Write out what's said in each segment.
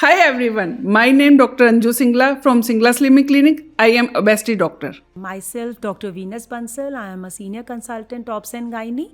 Hi everyone, my name Dr. Anju Singla from Singla Slimming Clinic. I am obesity doctor. Myself, Dr. Venus Bansal. I am a senior consultant, Obs and Gynae.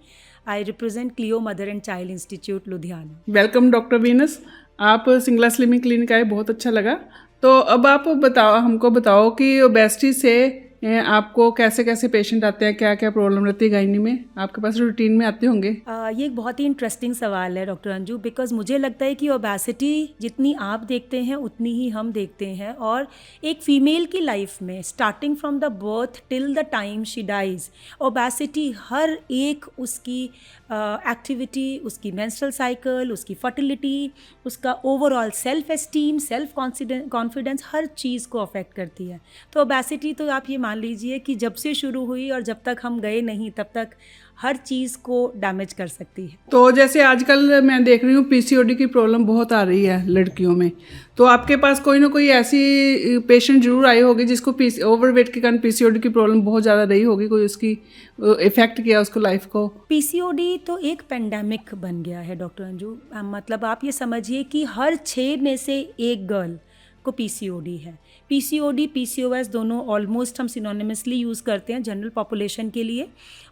I represent Clio Mother and Child Institute, Ludhiana. Welcome doctor Venus, आप Singla slimming clinic आए, बहुत अच्छा लगा। तो अब आप हमको बताओ कि ओबेसिटी से आपको कैसे कैसे पेशेंट आते हैं, क्या क्या प्रॉब्लम रहती है गायनी में, आपके पास रूटीन में आते होंगे। ये एक बहुत ही इंटरेस्टिंग सवाल है डॉक्टर अंजू, बिकॉज मुझे लगता है कि ओबेसिटी जितनी आप देखते हैं उतनी ही हम देखते हैं। और एक फीमेल की लाइफ में starting from the birth till the time she dies, obesity हर एक उसकी एक्टिविटी, उसकी मेंस्ट्रुअल साइकिल, उसकी फर्टिलिटी, उसका overall self esteem, self confidence, हर चीज़ को अफेक्ट करती है। तो ओबेसिटी तो आप ये मान लीजिए कि जब से शुरू हुई और जब तक हम गए नहीं तब तक हर चीज़ को डैमेज कर सकती है। तो जैसे आजकल मैं देख रही हूँ पीसीओडी की प्रॉब्लम बहुत आ रही है लड़कियों में, तो आपके पास कोई ना कोई ऐसी पेशेंट जरूर आई होगी जिसको ओवरवेट के कारण पीसीओडी की प्रॉब्लम बहुत ज़्यादा रही होगी, कोई उसकी इफेक्ट किया उसको लाइफ को। पीसीओडी तो एक पेंडेमिक बन गया है डॉक्टर अंजू। मतलब आप ये समझिए कि हर 6 में से एक गर्ल को पीसीओडी है। पीसीओडी पीसीओएस दोनों ऑलमोस्ट हम सिनोनिमसली यूज़ करते हैं जनरल पॉपुलेशन के लिए।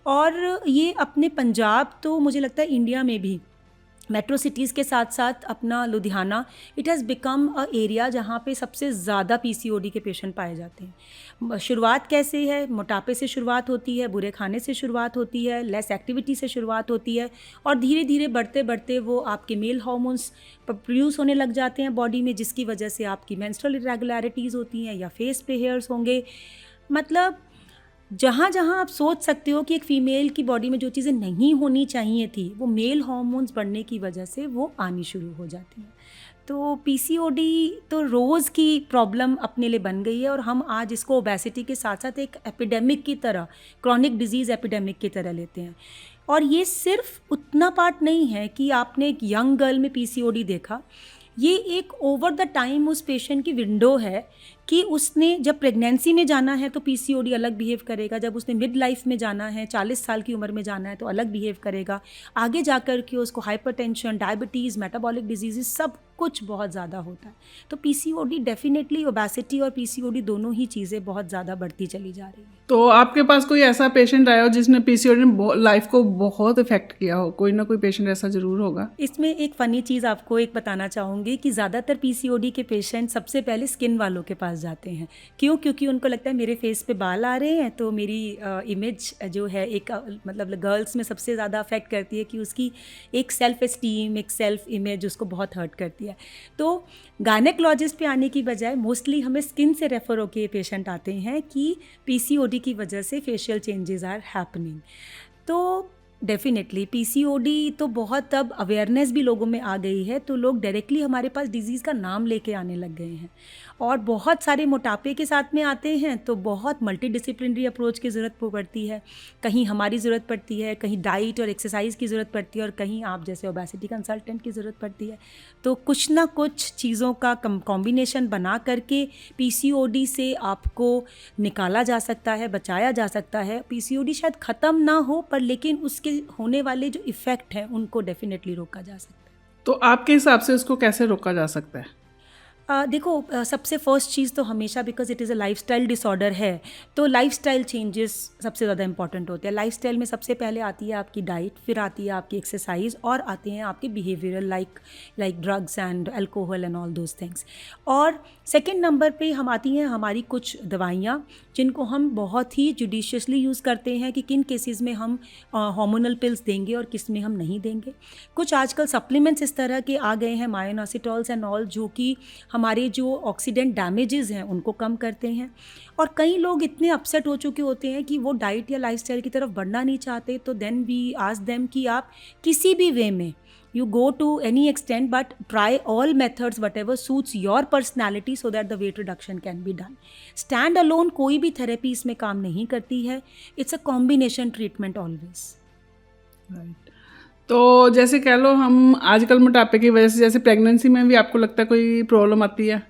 और ये अपने पंजाब तो मुझे लगता है इंडिया में भी मेट्रो सिटीज़ के साथ साथ अपना Ludhiana, it has become a area जहाँ पे सबसे ज़्यादा पीसीओडी के पेशेंट पाए जाते हैं। शुरुआत कैसे है? मोटापे से शुरुआत होती है, बुरे खाने से शुरुआत होती है, लेस एक्टिविटी से शुरुआत होती है, और धीरे धीरे बढ़ते बढ़ते वो आपके मेल हार्मोन्स प्रोड्यूस होने लग जाते हैं बॉडी में, जिसकी वजह से आपकी मेंस्ट्रुअल इरेगुलरिटीज़ होती हैं या फेस पे हेयर्स होंगे। मतलब जहाँ जहाँ आप सोच सकते हो कि एक फ़ीमेल की बॉडी में जो चीज़ें नहीं होनी चाहिए थी, वो मेल हार्मोन्स बढ़ने की वजह से वो आनी शुरू हो जाती हैं। तो पीसीओडी तो रोज़ की प्रॉब्लम अपने लिए बन गई है, और हम आज इसको ओबेसिटी के साथ साथ एक एपिडेमिक की तरह, क्रॉनिक डिजीज़ एपिडेमिक की तरह लेते हैं। और ये सिर्फ उतना पार्ट नहीं है कि आपने एक यंग गर्ल में पीसीओडी देखा, ये एक ओवर द टाइम उस पेशेंट की विंडो है कि उसने जब प्रेगनेंसी में जाना है तो पीसीओडी अलग बिहेव करेगा, जब उसने मिड लाइफ में जाना है, 40 साल की उम्र में जाना है तो अलग बिहेव करेगा, आगे जाकर के उसको हाइपरटेंशन, डायबिटीज़, मेटाबॉलिक डिजीज़ सब कुछ बहुत ज़्यादा होता है। तो पीसीओडी डेफिनेटली, ओबेसिटी और पीसीओडी दोनों ही चीज़ें बहुत ज़्यादा बढ़ती चली जा रही है। तो आपके पास कोई ऐसा पेशेंट आया हो जिसने पीसीओडी ने लाइफ को बहुत इफेक्ट किया हो? कोई ना कोई पेशेंट ऐसा जरूर होगा। इसमें एक फ़नी चीज़ आपको एक बताना चाहूँगी कि ज़्यादातर पीसीओडी के पेशेंट सबसे पहले स्किन वालों के पास जाते हैं। क्यों? क्योंकि उनको लगता है मेरे फेस पे बाल आ रहे हैं तो मेरी इमेज जो है एक मतलब गर्ल्स में सबसे ज़्यादा अफेक्ट करती है कि उसकी एक सेल्फ एस्टीम, एक सेल्फ इमेज उसको बहुत हर्ट करती है। तो गायनेकोलॉजिस्ट पे आने की बजाय मोस्टली हमें स्किन से रेफ़र होकर पेशेंट आते हैं कि पीसीओडी की वजह से फेशियल चेंजेस आर हैपनिंग। तो डेफिनेटली पीसीओडी तो बहुत अब अवेयरनेस भी लोगों में आ गई है, तो लोग डायरेक्टली हमारे पास डिजीज़ का नाम लेके आने लग गए हैं। और बहुत सारे मोटापे के साथ में आते हैं तो बहुत मल्टीडिसिप्लिनरी अप्रोच की ज़रूरत पड़ती है। कहीं हमारी ज़रूरत पड़ती है, कहीं डाइट और एक्सरसाइज की ज़रूरत पड़ती है, और कहीं आप जैसे ओबेसिटी कंसल्टेंट की ज़रूरत पड़ती है। तो कुछ ना कुछ चीज़ों का कॉम्बिनेशन बना करके पीसीओडी से आपको निकाला जा सकता है, बचाया जा सकता है। पीसीओडी शायद ख़त्म ना हो, पर लेकिन उसके होने वाले जो इफ़ेक्ट हैं उनको डेफिनेटली रोका जा सकता है। तो आपके हिसाब से उसको कैसे रोका जा सकता है? देखो, सबसे फर्स्ट चीज़ तो हमेशा, because it is a lifestyle disorder है, तो लाइफस्टाइल चेंजेस सबसे ज़्यादा इंपॉर्टेंट होते हैं। लाइफस्टाइल में सबसे पहले आती है आपकी डाइट, फिर आती है आपकी एक्सरसाइज, और आते हैं आपके behavioural like drugs and alcohol and all those things. और सेकेंड नंबर पे हम आती हैं हमारी कुछ दवाइयाँ, जिनको हम बहुत ही जुडिशियसली यूज़ करते हैं कि किन केसेस में हम हार्मोनल पिल्स देंगे और किस में हम नहीं देंगे। कुछ आजकल सप्लीमेंट्स इस तरह के आ गए हैं, मायोनोसिटॉल्स एंड ऑल, जो कि हमारे जो ऑक्सीडेंट डैमेजेस हैं उनको कम करते हैं। और कई लोग इतने अपसेट हो चुके होते हैं कि वो डाइट या लाइफस्टाइल की तरफ बढ़ना नहीं चाहते, तो देन वी आस्क देम कि आप किसी भी वे में you go to any extent, but try all methods whatever suits your personality so that the weight reduction can be done. Stand alone कोई भी थेरेपी इसमें काम नहीं करती है, it's a combination treatment always. Right. तो जैसे कह लो हम आजकल मोटापे की वजह से, जैसे प्रेगनेंसी में भी आपको लगता है कोई प्रॉब्लम आती है?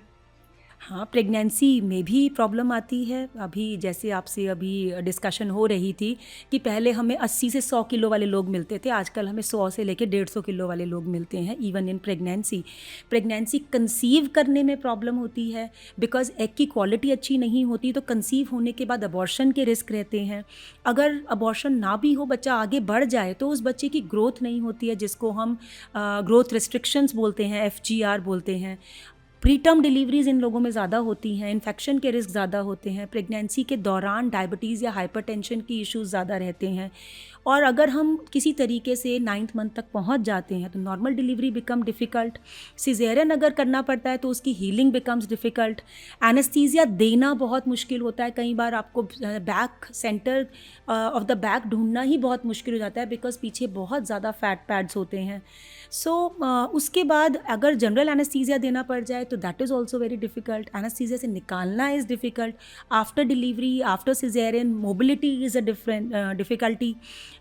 हाँ, प्रेगनेंसी में भी प्रॉब्लम आती है। अभी जैसे आपसे अभी डिस्कशन हो रही थी कि पहले हमें 80 से 100 किलो वाले लोग मिलते थे, आजकल हमें 100 से लेके 150 किलो वाले लोग मिलते हैं even in pregnancy. Pregnancy conceive करने में प्रॉब्लम होती है बिकॉज एग की क्वालिटी अच्छी नहीं होती, तो कंसीव होने के बाद अबॉर्शन के रिस्क रहते हैं। अगर अबॉर्शन ना भी हो, बच्चा आगे बढ़ जाए तो उस बच्चे की ग्रोथ नहीं होती है, जिसको हम ग्रोथ रिस्ट्रिक्शंस बोलते हैं, FGR बोलते हैं। प्री टर्म डिलीवरीज इन लोगों में ज़्यादा होती हैं, इन्फेक्शन के रिस्क ज़्यादा होते हैं, प्रेगनेंसी के दौरान डायबिटीज़ या हाइपरटेंशन की इश्यूज़ ज़्यादा रहते हैं। और अगर हम किसी तरीके से 9th मंथ तक पहुंच जाते हैं तो normal delivery become difficult. Caesarean अगर करना पड़ता है तो उसकी हीलिंग बिकम्स डिफ़िकल्ट। एनेस्थीसिया देना बहुत मुश्किल होता है, कई बार आपको back centre of the back ढूंढना ही बहुत मुश्किल हो जाता है बिकॉज पीछे बहुत ज़्यादा फैट पैड्स होते हैं। सो उसके बाद अगर जनरल एनेस्थीसिया देना पड़ जाए तो that is also very difficult. Anaesthesia से निकालना is difficult. After delivery, after caesarean, mobility is a difficulty.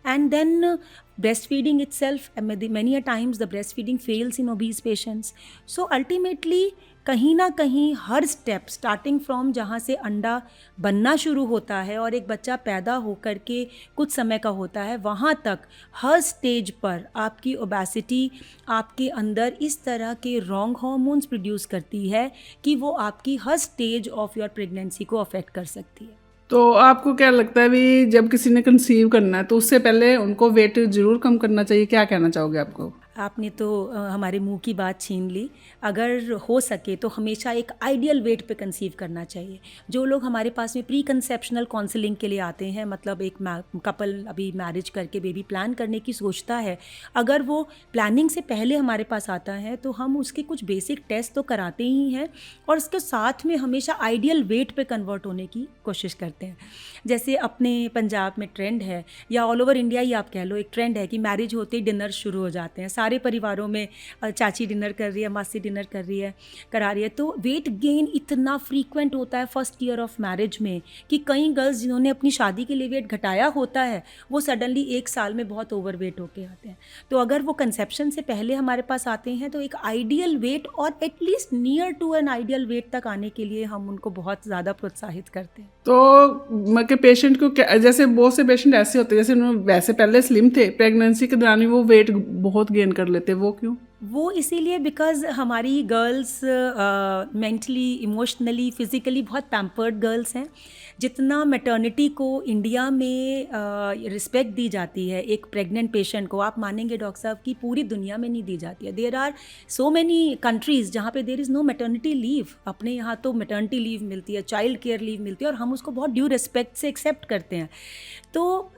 And then breastfeeding itself, many a times the breastfeeding fails in obese patients. So ultimately कहीं ना कहीं हर step starting from जहाँ से अंडा बनना शुरू होता है और एक बच्चा पैदा होकर के कुछ समय का होता है, वहाँ तक हर स्टेज पर आपकी ओबेसिटी आपके अंदर इस तरह के रॉन्ग हार्मोन्स प्रोड्यूस करती है कि वो आपकी हर स्टेज ऑफ योर प्रेगनेंसी को अफेक्ट कर सकती है। तो आपको क्या लगता है भी जब किसी ने कंसीव करना है तो उससे पहले उनको वेट जरूर कम करना चाहिए, क्या कहना चाहोगे आपको? आपने तो हमारे मुंह की बात छीन ली। अगर हो सके तो हमेशा एक आइडियल वेट पे कंसीव करना चाहिए। जो लोग हमारे पास में प्री कंसेप्शनल काउंसलिंग के लिए आते हैं, मतलब एक कपल अभी मैरिज करके बेबी प्लान करने की सोचता है, अगर वो प्लानिंग से पहले हमारे पास आता है तो हम उसके कुछ बेसिक टेस्ट तो कराते ही हैं और उसके साथ में हमेशा आइडियल वेट पे कन्वर्ट होने की कोशिश करते हैं। जैसे अपने पंजाब में ट्रेंड है, या ऑल ओवर इंडिया ही आप कह लो, एक ट्रेंड है कि मैरिज होते ही डिनर शुरू हो जाते हैं। सारे परिवारों में चाची डिनर कर रही है, मासी डिनर कर रही है, करा रही है। तो वेट गेन इतना फ्रीक्वेंट होता है फर्स्ट ईयर ऑफ मैरिज में कि कई गर्ल्स जिन्होंने अपनी शादी के लिए वेट घटाया होता है वो सडनली 1 साल में बहुत ओवर वेट होके आते हैं। तो अगर वो कंसेप्शन से पहले हमारे पास आते हैं तो एक आइडियल वेट और at least near to an ideal weight तक आने के लिए हम उनको बहुत ज़्यादा प्रोत्साहित करते हैं। तो के पेशेंट को क्या, जैसे बहुत से पेशेंट ऐसे होते हैं जैसे उन्होंने वैसे पहले स्लिम थे, प्रेगनेंसी के दौरान वो वेट बहुत गेन कर लेते, वो क्यों? वो इसीलिए बिकॉज हमारी गर्ल्स मेंटली, इमोशनली, फिज़िकली बहुत पैम्पर्ड गर्ल्स हैं। जितना मैटर्निटी को इंडिया में रिस्पेक्ट दी जाती है एक प्रेग्नेंट पेशेंट को, आप मानेंगे डॉक्टर साहब कि पूरी दुनिया में नहीं दी जाती है। There are so many countries जहाँ पे there is no maternity leave. अपने यहाँ तो मैटर्निटी लीव मिलती है, चाइल्ड केयर लीव मिलती है और हम उसको बहुत ड्यू रिस्पेक्ट से एक्सेप्ट करते हैं। तो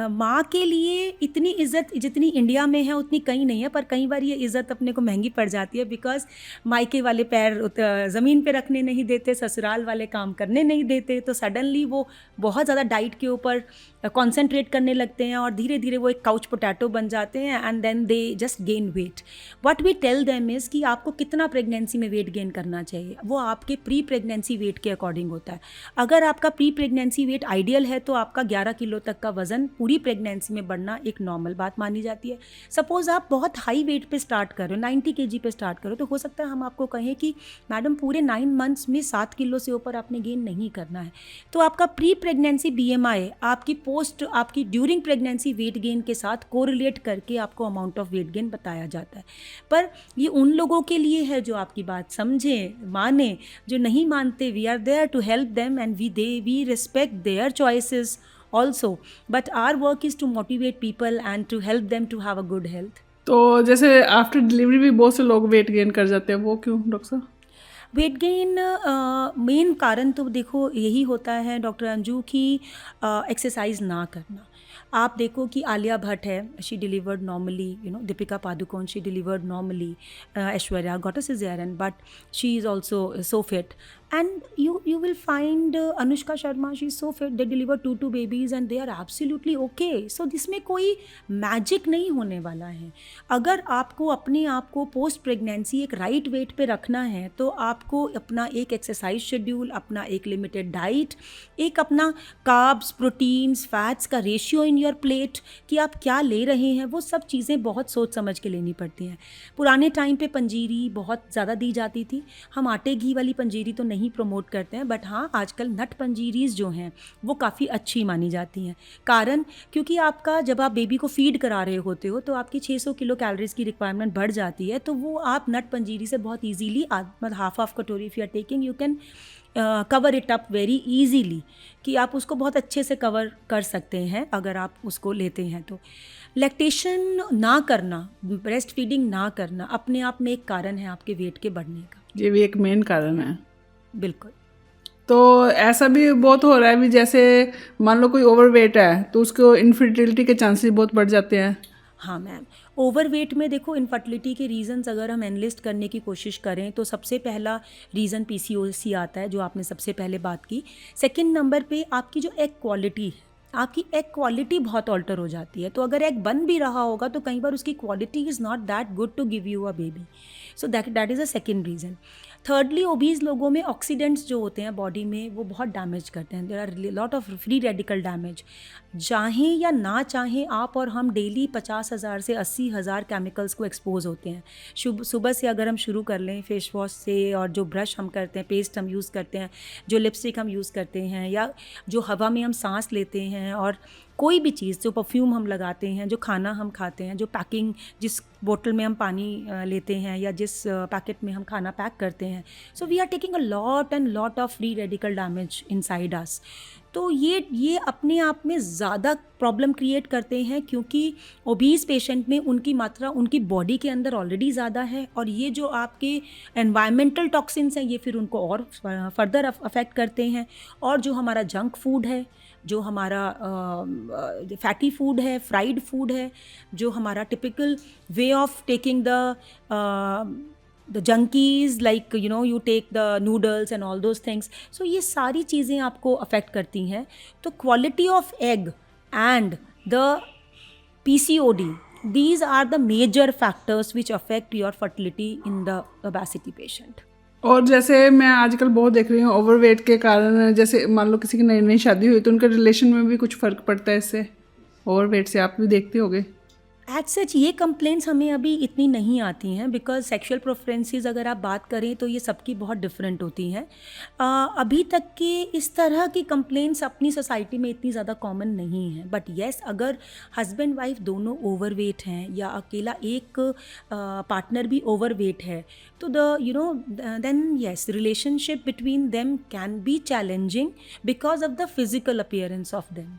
माँ के लिए इतनी इज़्ज़त जितनी इंडिया में है उतनी कहीं नहीं है, पर कई बार ये इज़्ज़त अपने को महंगी पड़ जाती है बिकॉज मायके वाले पैर ज़मीन पे रखने नहीं देते, ससुराल वाले काम करने नहीं देते, तो सडनली वो बहुत ज़्यादा डाइट के ऊपर कॉन्सेंट्रेट करने लगते हैं और धीरे धीरे वो एक काउच पोटैटो बन जाते हैं and then they just gain weight. What we tell them is कि आपको कितना प्रेगनेंसी में वेट गेन करना चाहिए, वो आपके प्री प्रेगनेंसी वेट के अकॉर्डिंग होता है। अगर आपका प्री प्रेगनेंसी वेट आइडियल है तो आपका 11 किलो तक का वज़न पूरी प्रेगनेंसी में बढ़ना एक नॉर्मल बात मानी जाती है। सपोज़ आप बहुत हाई वेट पे स्टार्ट कर रहे हो, 90 kg पे स्टार्ट करो, तो हो सकता है हम आपको कहें कि मैडम पूरे 9 मंथ्स में 7 किलो से ऊपर आपने गेन नहीं करना है। तो आपका प्री प्रेगनेंसी BMI आपकी ड्यूरिंग प्रेगनेंसी वेट गेन के साथ कोरिलेट करके आपको अमाउंट ऑफ वेट गेन बताया जाता है। पर ये उन लोगों के लिए है जो आपकी बात समझे, माने। जो नहीं मानते, we are there to help them and we respect their choices also, but our work is to motivate people and to help them to have a good health. तो जैसे आफ्टर डिलीवरी भी बहुत से लोग वेट गेन कर जाते हैं, वो क्यों डॉक्टर साहब? वेट गेन मेन कारण तो देखो यही होता है डॉक्टर अंजू की एक्सरसाइज ना करना। आप देखो कि आलिया भट्ट है, she delivered normally, Deepika Padukone, she delivered normally, Aishwarya got a caesarean but she is also so fit, and you will find Anushka Sharma, she is so fit, they deliver 2 babies and they are absolutely okay. So इसमें कोई magic नहीं होने वाला है। अगर आपको अपने आप को पोस्ट प्रेगनेंसी एक राइट वेट पे रखना है तो आपको अपना एक एक्सरसाइज शेड्यूल, अपना एक लिमिटेड डाइट, एक अपना कार्ब्स, प्रोटीन्स, फैट्स का रेशियो इन योर प्लेट कि आप क्या ले रहे हैं, वो सब चीज़ें बहुत सोच समझ के लेनी पड़ती हैं। पुराने टाइम पे पंजीरी बहुत ज़्यादा दी जाती थी। हम आटे घी वाली पंजीरी तो नहीं प्रमोट करते हैं, बट हाँ आजकल नट पंजीरीज़ जो हैं वो काफ़ी अच्छी मानी जाती हैं। कारण क्योंकि आपका जब आप बेबी को फीड करा रहे होते हो तो आपकी 600 किलो कैलोरीज की रिक्वायरमेंट बढ़ जाती है, तो वो आप नट पंजीरी से बहुत ईजीली मतलब हाफ कटोरी if you are taking you can cover it up very easily, कि आप उसको बहुत अच्छे से कवर कर सकते हैं अगर आप उसको लेते हैं तो। लैक्टेशन ना करना, ब्रेस्ट फीडिंग ना करना अपने आप में एक कारण है आपके वेट के बढ़ने का। ये भी एक मेन कारण है। बिल्कुल। तो ऐसा भी बहुत हो रहा है भी, जैसे मान लो कोई ओवरवेट है तो उसको इनफर्टिलिटी के चांसेस बहुत बढ़ जाते हैं। हाँ मैम, ओवरवेट में देखो इनफर्टिलिटी के रीज़न्स अगर हम एनलिस्ट करने की कोशिश करें तो सबसे पहला रीज़न पीसीओएस आता है, जो आपने सबसे पहले बात की। सेकंड नंबर पे आपकी जो एग क्वालिटी है, आपकी एग क्वालिटी बहुत ऑल्टर हो जाती है। तो अगर एग बन भी रहा होगा तो कई बार उसकी quality is not that good to give you a baby, so that is a second reason. Thirdly, obese लोगों में ऑक्सीडेंट्स जो होते हैं बॉडी में वो बहुत डैमेज करते हैं। There are lot of free radical damage. चाहें या ना चाहें आप और हम डेली 50,000 से 80,000 केमिकल्स को एक्सपोज होते हैं। सुबह से अगर हम शुरू कर लें फेस वॉश से, और जो ब्रश हम करते हैं, पेस्ट हम यूज़ करते हैं, जो लिपस्टिक हम यूज़ करते हैं, या जो हवा में हम सांस लेते हैं, और कोई भी चीज़, जो परफ्यूम हम लगाते हैं, जो खाना हम खाते हैं, जो पैकिंग, जिस बोतल में हम पानी लेते हैं, या जिस पैकेट में हम खाना पैक करते हैं, so we are taking a lot and lot of free radical damage inside us. तो ये अपने आप में ज़्यादा प्रॉब्लम क्रिएट करते हैं, क्योंकि ओबीज पेशेंट में उनकी मात्रा उनकी बॉडी के अंदर ऑलरेडी ज़्यादा है, और ये जो आपके एनवायरमेंटल टॉक्सिन्स हैं ये फिर उनको और फर्दर अफेक्ट करते हैं। और जो हमारा जंक फूड है, जो हमारा फैटी फूड है, फ्राइड फूड है, जो हमारा typical way of taking the junkies, like you take the noodles and all those things, so ये सारी चीज़ें आपको अफेक्ट करती हैं। तो quality of egg and the PCOD, these are the major factors which affect your fertility in the obesity patient। और जैसे मैं आजकल बहुत देख रही हूँ ओवरवेट के कारण, जैसे मान लो किसी की नई नई शादी हुई तो उनके रिलेशन में भी कुछ फ़र्क पड़ता है इससे, ओवरवेट से, आप भी देखते होगे। एज सच ये कंप्लेंट्स हमें अभी इतनी नहीं आती हैं, बिकॉज सेक्सुअल प्रेफरेंसेस अगर आप बात करें तो ये सबकी बहुत डिफरेंट होती हैं। अभी तक के इस तरह की कंप्लेंट्स अपनी सोसाइटी में इतनी ज़्यादा कॉमन नहीं है। बट येस, अगर हस्बैंड वाइफ दोनों ओवरवेट हैं, या अकेला एक पार्टनर भी ओवरवेट है, तो then yes, relationship between them can be challenging because of the physical appearance of them.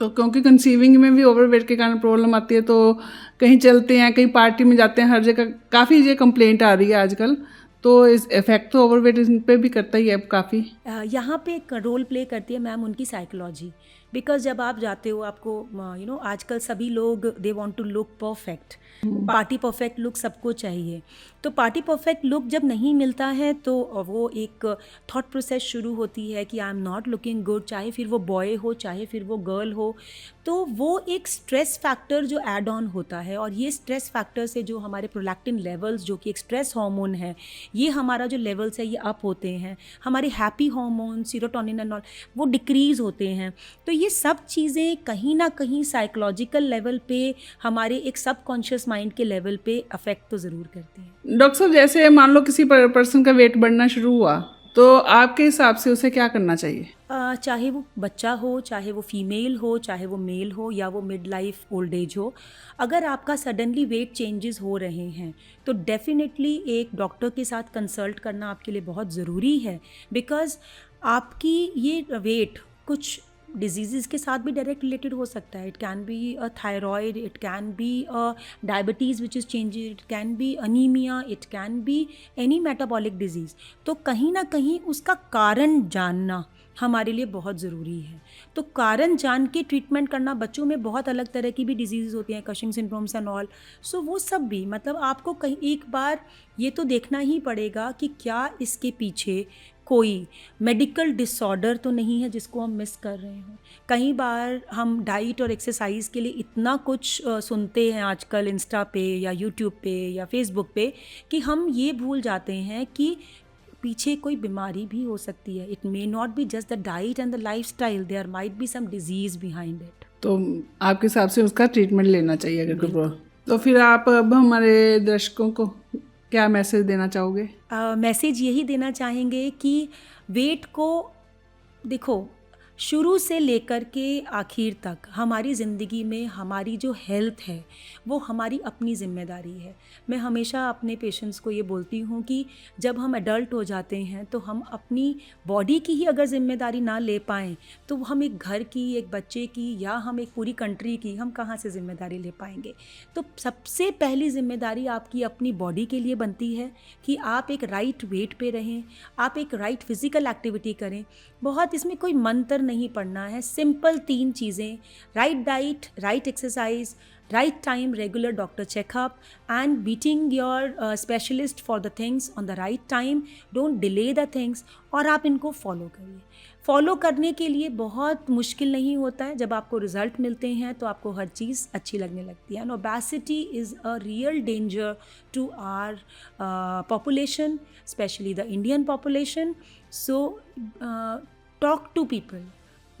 तो क्योंकि कंसीविंग में भी ओवरवेट के कारण प्रॉब्लम आती है, तो कहीं चलते हैं, कहीं पार्टी में जाते हैं, हर जगह काफ़ी ये कंप्लेंट आ रही है आजकल। तो इस इफेक्ट तो ओवरवेट इन पे भी करता ही है काफ़ी। यहाँ पे एक रोल प्ले करती है मैम उनकी साइकोलॉजी, बिकॉज जब आप जाते हो, आपको आजकल सभी लोग they want to look perfect, party perfect look सबको चाहिए। तो पार्टी परफेक्ट लुक जब नहीं मिलता है तो वो एक थॉट प्रोसेस शुरू होती है कि I am not looking good, चाहे फिर वो बॉय हो चाहे फिर वो गर्ल हो। तो वो एक स्ट्रेस फैक्टर जो ऐड ऑन होता है, और ये स्ट्रेस फैक्टर से जो हमारे प्रोलैक्टिन लेवल्स, जो कि एक स्ट्रेस हार्मोन है, ये हमारा जो लेवल्स है ये अप होते हैं। हमारे happy hormone serotonin and all वो डिक्रीज़ होते हैं। तो ये सब चीज़ें कहीं ना कहीं साइकोलॉजिकल लेवल पे, हमारे एक सबकॉन्शियस माइंड के लेवल पे अफेक्ट तो ज़रूर करती हैं। डॉक्टर साहब, जैसे मान लो किसी पर्सन का वेट बढ़ना शुरू हुआ तो आपके हिसाब से उसे क्या करना चाहिए? चाहे वो बच्चा हो, चाहे वो फीमेल हो, चाहे वो मेल हो, या वो मिड लाइफ ओल्ड एज हो, अगर आपका सडनली वेट चेंजेस हो रहे हैं तो डेफिनेटली एक डॉक्टर के साथ कंसल्ट करना आपके लिए बहुत ज़रूरी है। बिकॉज़ आपकी ये वेट कुछ डिजीज़ के साथ भी डायरेक्ट रिलेटेड हो सकता है। It can be a thyroid, it can be a diabetes which is changes, it can be anaemia, it can be any metabolic disease. तो कहीं ना कहीं उसका कारण जानना हमारे लिए बहुत ज़रूरी है। तो कारण जान के ट्रीटमेंट करना, बच्चों में बहुत अलग तरह की भी डिजीज़ होती हैं, कशिंग सिंड्रोम्स एंड ऑल, सो वो सब भी मतलब आपको कहीं एक बार ये तो देखना ही पड़ेगा कि क्या इसके पीछे कोई मेडिकल डिसऑर्डर तो नहीं है जिसको हम मिस कर रहे हों। कई बार हम डाइट और एक्सरसाइज के लिए इतना कुछ सुनते हैं आजकल इंस्टा पे या यूट्यूब पे या फेसबुक पे कि हम ये भूल जाते हैं कि पीछे कोई बीमारी भी हो सकती है। It may not be just the diet and the lifestyle, there might be some disease behind it. तो आपके हिसाब से उसका ट्रीटमेंट लेना चाहिए अगर कोई प्रॉब्लम। तो फिर आप अब हमारे दर्शकों को क्या मैसेज देना चाहोगे? मैसेज यही देना चाहेंगे कि वेट को देखो, शुरू से लेकर के आखिर तक हमारी ज़िंदगी में हमारी जो हेल्थ है वो हमारी अपनी ज़िम्मेदारी है। मैं हमेशा अपने पेशेंट्स को ये बोलती हूँ कि जब हम एडल्ट हो जाते हैं तो हम अपनी बॉडी की ही अगर ज़िम्मेदारी ना ले पाएँ तो हम एक घर की, एक बच्चे की या हम एक पूरी कंट्री की हम कहाँ से ज़िम्मेदारी ले पाएंगे। तो सबसे पहली ज़िम्मेदारी आपकी अपनी बॉडी के लिए बनती है कि आप एक राइट वेट पे रहें, आप एक राइट फिज़िकल एक्टिविटी करें। बहुत इसमें कोई मंत्र नहीं पढ़ना है, सिंपल 3 चीज़ें, right diet, right exercise, right time, regular doctor checkup and beating your specialist for the things on the right time, don't delay the things. और आप इनको फॉलो करिए। फॉलो करने के लिए बहुत मुश्किल नहीं होता है, जब आपको रिजल्ट मिलते हैं तो आपको हर चीज़ अच्छी लगने लगती है। And obesity is a real danger to our population, especially the Indian population. So talk to people,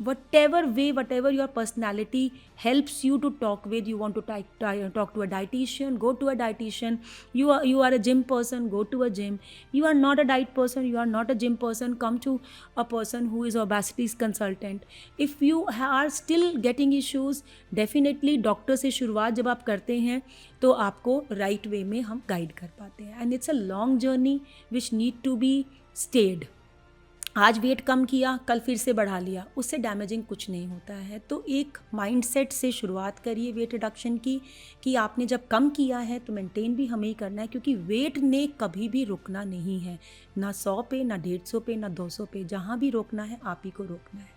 whatever way, whatever your personality helps you to talk with. You want to talk to a dietitian, go to a dietitian. You are a gym person, go to a gym. You are not a diet person, you are not a gym person, come to a person who is obesity consultant. If you are still getting issues, definitely doctor से शुरुआत जब आप करते हैं तो आपको right way में हम गाइड कर पाते हैं। And it's a long journey which need to be stayed. आज वेट कम किया, कल फिर से बढ़ा लिया, उससे डैमेजिंग कुछ नहीं होता है। तो एक माइंडसेट से शुरुआत करिए वेट रिडक्शन की, कि आपने जब कम किया है तो मेंटेन भी हमें ही करना है, क्योंकि वेट ने कभी भी रुकना नहीं है, ना 100 पे, ना 150 पे, ना 200 पे, जहाँ भी रोकना है आप ही को रोकना है।